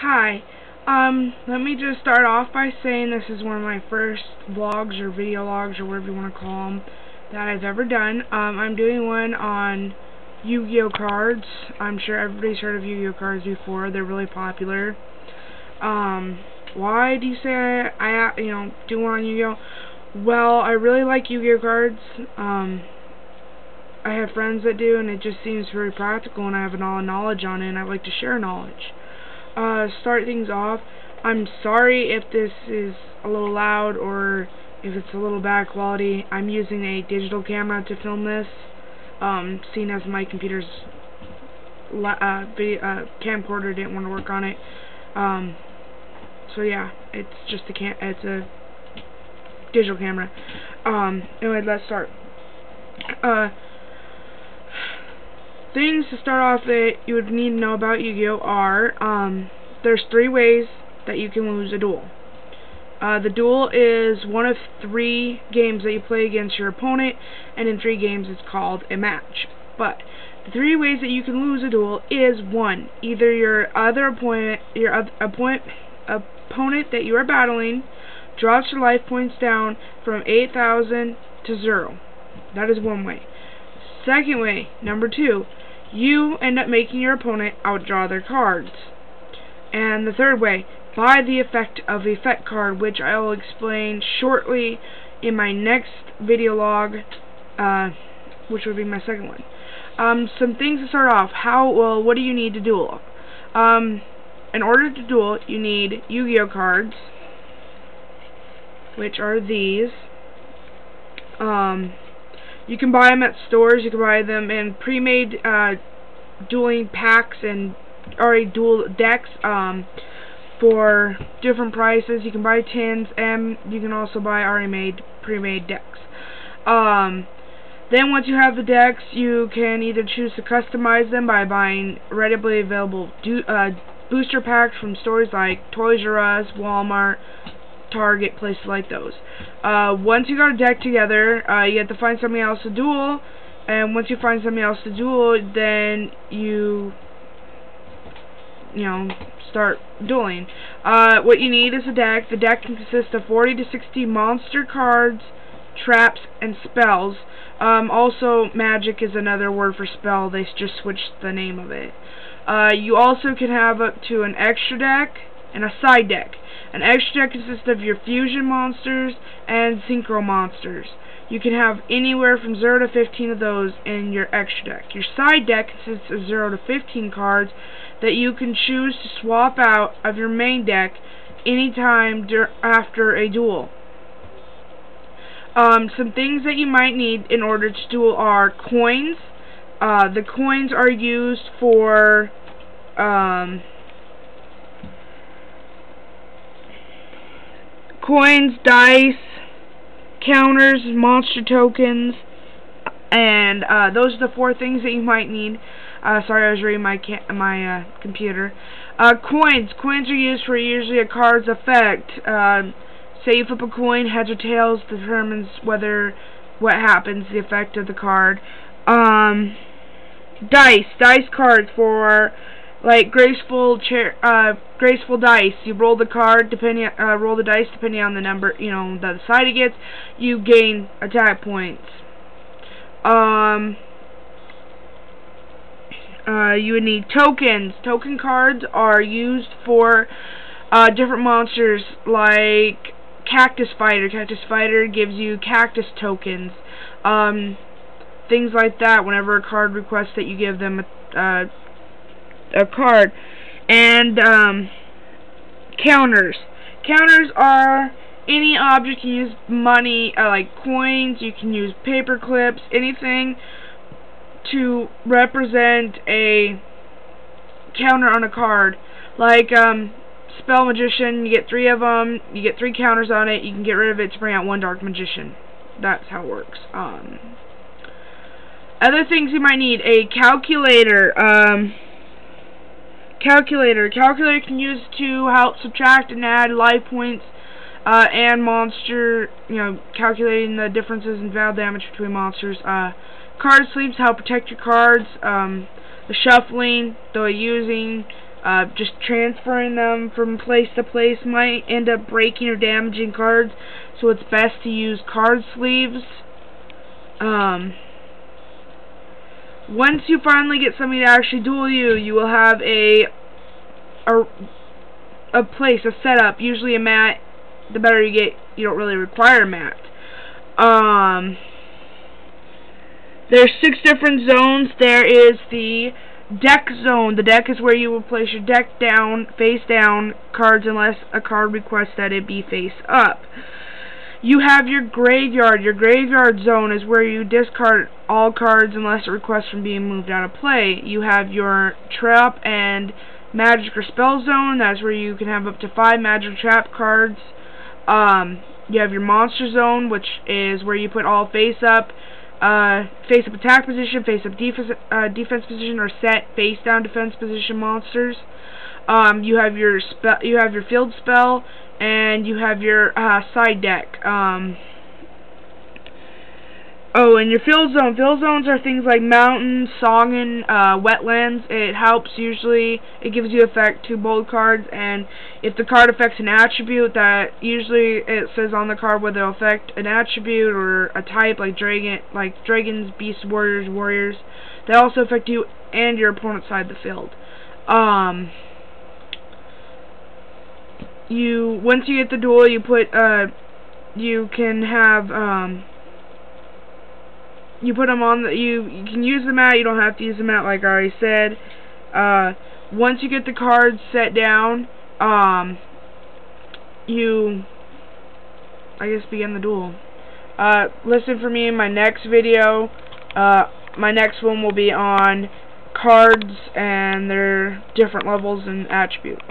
Hi. Let me just start off by saying this is one of my first vlogs or video logs or whatever you want to call them that I've ever done. I'm doing one on Yu-Gi-Oh cards. I'm sure everybody's heard of Yu-Gi-Oh cards before. They're really popular. Why do you say I do one on Yu-Gi-Oh? Well, I really like Yu-Gi-Oh cards. I have friends that do, and it just seems very practical, and I have a lot of knowledge on it, and I like to share knowledge. Start things off. I'm sorry if this is a little loud or if it's a little bad quality. I'm using a digital camera to film this, seeing as my computer's camcorder didn't want to work on it. So yeah, it's just it's a digital camera. Anyway, let's start. Things to start off that you would need to know about Yu-Gi-Oh are, there's 3 ways that you can lose a duel. The duel is one of 3 games that you play against your opponent, and in 3 games it's called a match. But the 3 ways that you can lose a duel is 1. Either your opponent that you are battling drops your life points down from 8,000 to 0. That is one way. Second way, number 2, you end up making your opponent outdraw their cards. And the third way, by the effect of the effect card, which I will explain shortly in my next video log, which will be my second one. Some things to start off. What do you need to duel? In order to duel, you need Yu-Gi-Oh cards, which are these. You can buy them at stores. You can buy them in pre-made dueling packs and already duel decks for different prices. You can buy tins, and you can also buy already pre-made decks. Then once you have the decks, you can either choose to customize them by buying readily available booster packs from stores like Toys R Us, Walmart, Target, places like those. Once you got a deck together, you have to find something else to duel, and once you find something else to duel, then you start dueling. What you need is a deck. The deck can consist of 40 to 60 monster cards, traps, and spells. Also, magic is another word for spell. They just switched the name of it. You also can have up to an extra deck and a side deck. An extra deck consists of your fusion monsters and synchro monsters. You can have anywhere from 0 to 15 of those in your extra deck. Your side deck consists of 0 to 15 cards that you can choose to swap out of your main deck anytime after a duel. Some things that you might need in order to duel are coins. The coins are used for coins, dice, counters, monster tokens, and those are the 4 things that you might need. Sorry, I was reading my computer. Coins are used for usually a card's effect. Say you flip a coin, heads or tails determines what happens, the effect of the card. Dice cards for like graceful dice. You roll the card roll the dice depending on the number, the side it gets. You gain attack points. You would need tokens. Token cards are used for different monsters, like Cactus Fighter. Cactus Fighter gives you cactus tokens. Things like that. Whenever a card requests that you give them a card. And counters. Counters are any object. You can use money, like coins. You can use paper clips, anything to represent a counter on a card. Like Spell Magician, you get 3 of them. You get 3 counters on it. You can get rid of it to bring out 1 Dark Magician. That's how it works. Other things you might need: a calculator. Calculator can use to help subtract and add life points and monster, calculating the differences in battle damage between monsters. Card sleeves help protect your cards. The shuffling, the using, Just transferring them from place to place might end up breaking or damaging cards, so it's best to use card sleeves. Once you finally get somebody to actually duel you, you will have a place, a setup, usually a mat. The better you get, you don't really require a mat. There's 6 different zones. There is the deck zone. The deck is where you will place your deck down, face down, cards unless a card requests that it be face up. You have your graveyard. Your graveyard zone is where you discard all cards unless it requests from being moved out of play. You have your trap and magic or spell zone. That's where you can have up to 5 magic trap cards. You have your monster zone, which is where you put all face up attack position, face up defense position, or set face down defense position monsters. You have your field spell, and you have your side deck. Oh, and your field zone. Field zones are things like mountains, song, and wetlands. It helps usually. It gives you effect to bold cards, and if the card affects an attribute, that usually it says on the card whether it'll affect an attribute or a type, like dragons, beasts, warriors. They also affect you and your opponent's side of the field. Once you get the duel, you put you can have you put them on you can use the mat. You don't have to use the mat, like I already said. Once you get the cards set down, you begin the duel. Listen for me in my next video. My next one will be on cards and their different levels and attributes.